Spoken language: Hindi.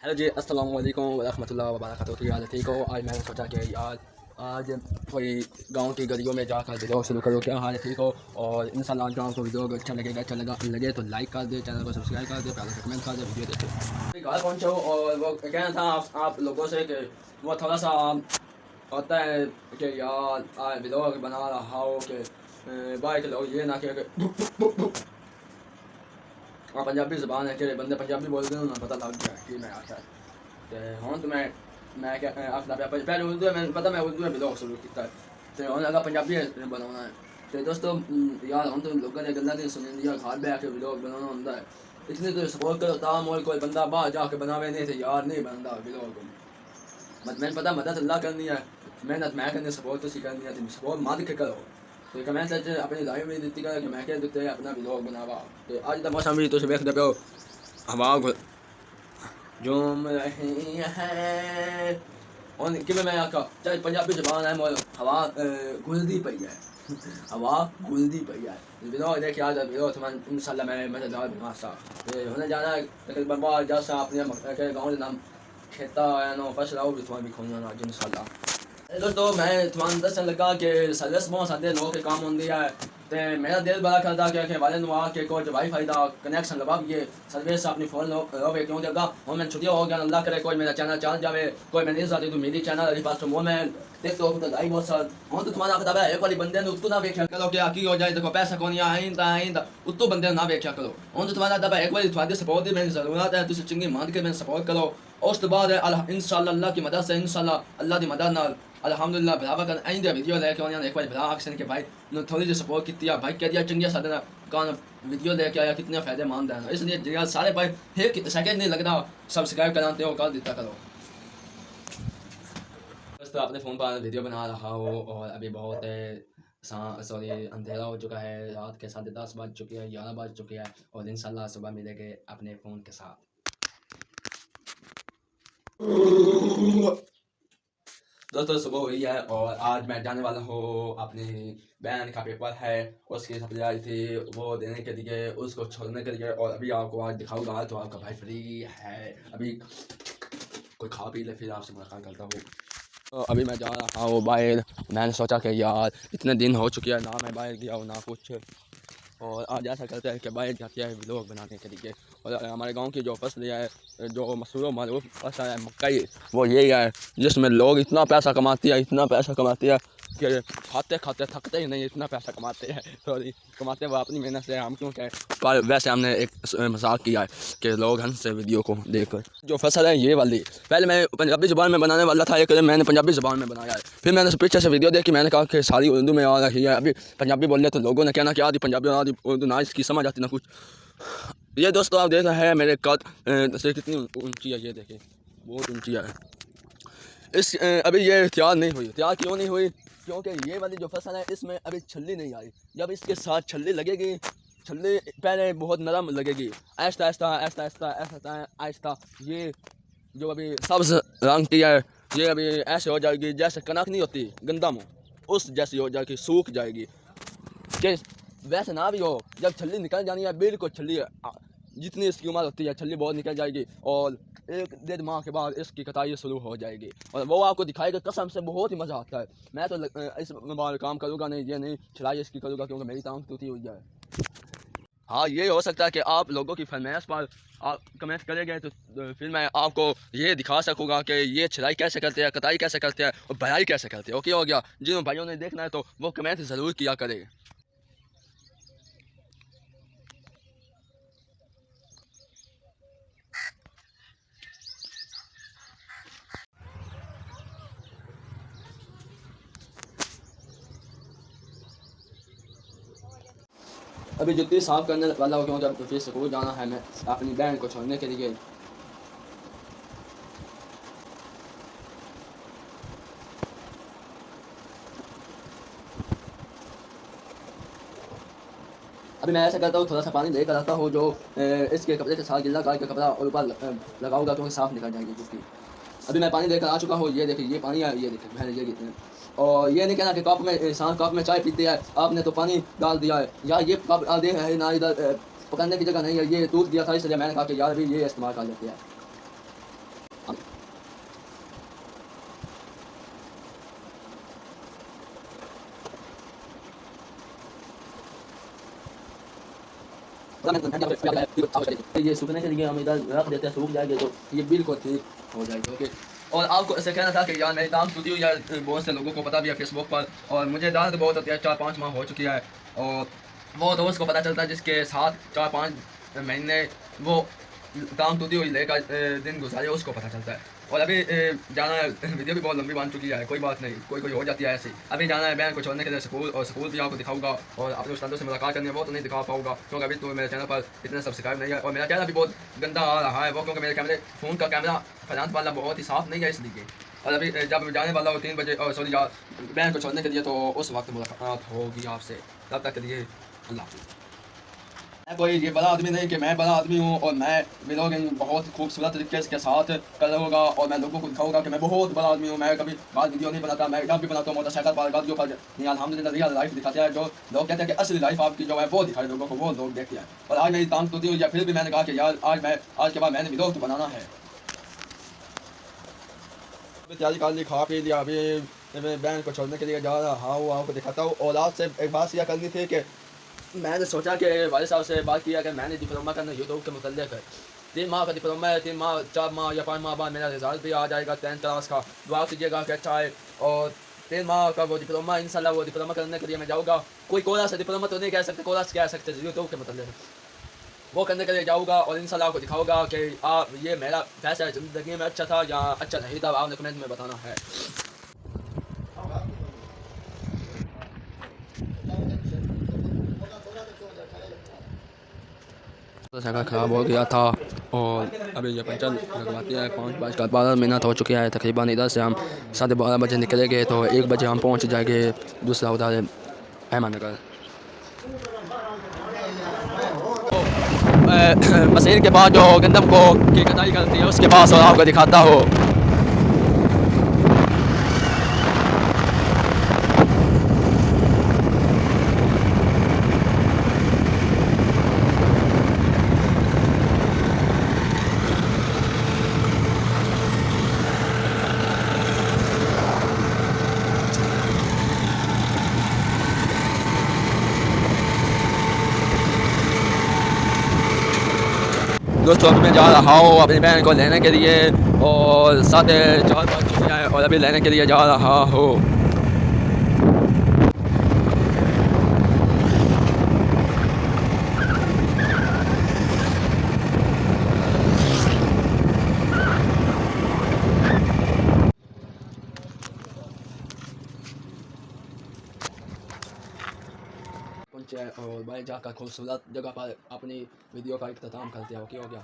हेलो जी, अस्सलाम वालेकुम वरहमतुल्लाहि वबरकातुहू। तो यार ठीक हो। आज मैंने सोचा कि यार आज कोई गांव की गलियों में जाकर वीडियो शुरू करो। क्या हाल है, ठीक हो। और इंशाल्लाह गांव को वीडियो अच्छा लगेगा, लगे तो लाइक कर दे, चैनल को सब्सक्राइब कर दे, प्यार से कमेंट कर दे, वीडियो देखे। घर पहुँचे हो और वो कहना था आप लोगों से कि वो थोड़ा सा होता है कि यार वीडियो बना रहा हो कि बाइक लोग ये ना कि हाँ पंजाबी ज़बान है कि बंदे पंजाबी बोलते हैं ना, पता लग गया कि मैं आखिर तो हाँ। तो मैं क्या आखिर पहले उर्दू है, मैंने पता मैं उर्दू में ब्लॉग शुरू किया तो हूँ लगा पंजाबी बनाना है। तो दोस्तों यार हम तो लोगों ने गल्ला नहीं सुनी दिया, घर बैठ के ब्लॉग बनाना होता है। इसलिए तो सपोर्ट करो ताम और कोई बंदा बाहर जाके बनावे नहीं थे यार, नहीं बनता ब्लॉग। मैंने पता मदद अल्लाह करनी है, मेहनत मैं करनी, सपोर्ट तो करनी है, सपोर्ट मत के करो। तो कमेंट अपनी लाइव में दित्ती कर कि मैं क्या दिते अपना ब्लॉग बनावा। तो आज का मौसम भी तुम वेखते पे हो, हवा झूम रही है और कि मैं आखा चाहे पंजाबी जबान है मोल हवा घुलदी पई है हवा घुलदी पई है। ब्लॉग देखे आज ब्लॉग तुम इंशाल्लाह मैं मज़ेदार बना सा। होने जाना है तकरीबन बाहर जा सा अपने गाँव के नाम खेता है ना फसल आओ भी तुम्हारी भी खोलना आज इंशाल्लाह। दोस्तों मैं तुम्हारे दसन लगा कि सर्विस बहुत सारे लोगों के काम होंगी है। तो मेरा दिल बड़ा करता कि वाले नुआ के कुछ वाईफाई का कनेक्शन लगा सर्विस अपनी फोन रोवे क्यों जगह और मैं छुट्टियाँ हो गया अल्लाह करे कोई मेरा चैनल चल जाए, कोई मैं नहीं चाहती तो मेरी चैनल पास वो मैं देखते हो तो लाइव हो सर हूँ तो तुम्हारा खिताब है एक वाली बंदे ने उत्तू ना वेख्या करो कि आकी हो जाए देखो पैसा कौन आइंदा उत्तू बंदे ना वेख्या करो। हूँ तो तुम्हारा दबा एक बार थोड़ी सपोर्ट की मेरी जरूरत है, तुम चंगी मान के मैं सपोर्ट करो। उस तो बाद इंशाल्लाह अल्लाह की मदद से इंशाल्लाह अल्लाह की मदद नाल अल्हम्दुलिल्लाह बराबर कर आइंदे वीडियो लेके आने एक बार बरा एक्शन के भाई ने थोड़ी जी सपोर्ट की भाई कह दिया चंगिया साडे कान वीडियो लेके आया कितने फायदेमंद है। इसलिए जो सारे भाई एक सेकंड नहीं लगता सब्सक्राइब कराते हो कर देता करो। दोस्तों अपने फ़ोन पर वीडियो बना रहा हो और अभी बहुत सॉरी अंधेरा हो चुका है, रात के 10:30 बज चुके हैं, 11 बज चुके हैं और इंशाल्लाह सुबह मिलेंगे अपने फ़ोन के साथ। दोस्तों सुबह हुई है और आज मैं जाने वाला हूँ अपनी बहन का पेपर है, उसकी सप्लाई आई थी वो देने के लिए, उसको छोड़ने के लिए। और अभी आपको आज दिखाऊंगा तो आपका भाई फ्री है, अभी कोई खा पी ले फिर आपसे मुलाकात करता हूँ। तो अभी मैं जा रहा हूँ बाहर। मैंने सोचा कि यार इतने दिन हो चुके हैं ना मैं बाहर गया हूँ ना कुछ, और आज ऐसा करते हैं कि बाहर जाते हैं व्लॉग बनाने के लिए। और हमारे गांव की जो फसल है जो मशहूर मारूफ फसल है मकई, वो यही है जिसमें लोग इतना पैसा कमाते हैं कि खाते खाते थकते ही नहीं, इतना पैसा कमाते हैं। सॉरी कमाते वो अपनी मेहनत से, हम क्यों कहें। पर वैसे हमने एक मजाक किया है कि लोग हंस से वीडियो को देखकर। जो फसल है ये वाली पहले मैं पंजाबी ज़बान में बनाने वाला था, एक मैंने पंजाबी ज़बान में बनाया है। फिर मैंने पीछे से वीडियो देखी, मैंने कहा कि सारी उर्दू में आ रही है, अभी पंजाबी बोल रहे तो लोगों ने कहना कि आधी पंजाबी आधी उर्दू, ना इसकी समझ आती ना कुछ। ये दोस्तों आप देख रहे हैं मेरे कद से कितनी ऊंची है, ये देखिए बहुत ऊंची है। इस अभी ये तैयार नहीं हुई, तैयार क्यों नहीं हुई क्योंकि ये वाली जो फसल है इसमें अभी छल्ली नहीं आई। जब इसके साथ छल्ली लगेगी, छल्ली पहले बहुत नरम लगेगी, आहिस्ता आहिस्ता आहिस्ता आहिस्ता आहिस्ता आहिस्ता ये जो अभी सब्ज़ रंग की है ये अभी ऐसे हो जाएगी जैसे कनक नहीं होती गंदम, उस जैसी हो जाएगी, सूख जाएगी। कि वैसे ना भी हो, जब छल्ली निकल जानी है बिल्कुल छल्ली जितनी इसकी उम्र होती है छल्ली बहुत निकल जाएगी और 1-1.5 माह के बाद इसकी कटाई शुरू हो जाएगी और वो आपको दिखाएगा, कसम से बहुत ही मज़ा आता है। मैं तो इस बार काम करूँगा नहीं, ये नहीं छलाई इसकी करूँगा क्योंकि मेरी टांग टूटी हुई है। हाँ ये हो सकता है कि आप लोगों की फरमाइश पर आप कमेंट करेंगे तो फिर मैं आपको ये दिखा सकूँगा कि ये छलाई कैसे करते हैं, कटाई कैसे करते हैं और बयाई कैसे करते हैं। ओके हो गया, जिन भाइयों ने देखना है तो वो कमेंट ज़रूर किया करें। अभी जुत्ती साफ़ करने वाला हो क्योंकि फिर स्कूल जाना है मैं अपनी बहन को छोड़ने के लिए। अभी मैं ऐसा करता हूँ थोड़ा सा पानी लेकर आता हूँ जो इसके कपड़े के साथ गिल्ला करके कपड़ा और ऊपर लगाऊंगा क्योंकि साफ़ निकल जाएगी जुत्ती। अभी मैं पानी लेकर आ चुका हूँ, ये देखिए ये पानी है, ये देखिए मैंने ये कितने। और ये नहीं कहना कि कप में इंसान कप में चाय पीते हैं आपने तो पानी डाल दिया है, यार ये कप दे है ना इधर पकड़ने की जगह नहीं है, ये टूट दिया था इसलिए मैंने कहा कि यार अभी ये इस्तेमाल कर लेते हैं। ये सूखने के लिए हम इधर रख देते हैं, सूख जाएंगे तो ये बिल्कुल ठीक हो जाएगी। ओके, और आपको ऐसे कहना था कि यार मेरी टांग टूटी हुई है, बहुत से लोगों को पता भी है फेसबुक पर, और मुझे दर्द बहुत होती है, 4-5 माह हो चुकी है, और वो दोस्त को पता चलता है जिसके साथ 4-5 महीने वो टांग टूटी हुई लेकर दिन गुजारे, उसको पता चलता है। और अभी जाना है, वीडियो भी बहुत लंबी बन चुकी है, कोई बात नहीं, कोई हो जाती है ऐसी। अभी जाना है बहन को छोड़ने के लिए स्कूल, और स्कूल भी आपको दिखाऊंगा, और अपने उस्तादों से मुलाकात करनी है, वो तो नहीं दिखा पाऊंगा क्योंकि अभी तो मेरे चैनल पर इतने सब्सक्राइब नहीं है, और मेरा चैनल भी बहुत गंदा आ रहा है वो, क्योंकि मेरे कैमरे फ़ोन का कैमरा फ्रंट वाला बहुत ही साफ़ नहीं है इसलिए। और अभी जब जाने वाला हो 3 बजे, और सॉरी यार बहन को छोड़ने के लिए, तो उस वक्त मुलाकात होगी आपसे। तब तक के लिए अल्लाह हाफ़िज़। मैं कोई ये बड़ा आदमी नहीं कि मैं बड़ा आदमी हूँ और मैं व्लॉगिंग बहुत खूबसूरत तरीके के साथ करूँगा और मैं लोगों को दिखाऊंगा कि मैं बहुत बड़ा आदमी हूँ। मैं कभी बात वीडियो नहीं बनाता, मैं जब भी बनाता हूँ मोटरसाइकिल पर गाड़ियों पर, अल्हम्दुलिल्लाह रियल लाइफ दिखाते हैं। जो लोग कहते हैं कि असली लाइफ आपकी जो है वो दिखाए लोगों को, वो लोग देखते हैं। और आज मेरी टांग टूटी हुई है, फिर भी मैंने कहा कि यार आज के बाद मैंने व्लॉग तो बनाना है। तैयारी कर ली, खा पी लिया, अभी मैं बहन को छोड़ने के लिए जा रहा हूँ, आपको दिखाता हूँ। और आपसे एक बात यह करनी थी कि मैंने सोचा कि वाले साहब से बात किया कि मैंने डिप्लोमा करना यूट्यूब के मतलब है, 3 माह का डिप्लोमा है, 3 माह 4 माह या 5 माह बाद मेरा रिजल्ट भी आ जाएगा 10th क्लास का। दुआ कीजिएगा कि अच्छा है, और 3 माह का वो डिप्लोमा, इंशाल्लाह वो डिप्लोमा करने के लिए मैं जाऊँगा। कोई कोर्स डिप्लोमा तो नहीं कह सकते, कोर्स कह सकते यूट्यूब के मतलब है, वो करने के लिए जाऊँगा, और इंशाल्लाह आपको दिखाऊँगा कि आप ये मेरा फैसला ज़िंदगी में अच्छा था या अच्छा नहीं था, आपने कमेंट में बताना है। मोटरसाइकिल ख़राब हो गया था, और अभी ये पंचर लगवाते हैं। 5:12 मिनट हो चुके हैं तकरीबन। इधर से हम 12:30 बजे निकलेंगे तो 1 बजे हम पहुंच जाएंगे दूसरा उधर अहमद नगर। मशीन के बाद जो गंदम को की कटाई करती है उसके पास, और आपको दिखाता हूँ। दोस्तों अभी मैं जा रहा हूँ अपनी बहन को लेने के लिए, और 4:30 बज चुके हैं, और अभी लेने के लिए जा रहा हूँ। पहुँचे और भाई जाकर खूबसूरत जगह पर अपनी वीडियो का इख्तिताम करते हैं। ओके, हो गया।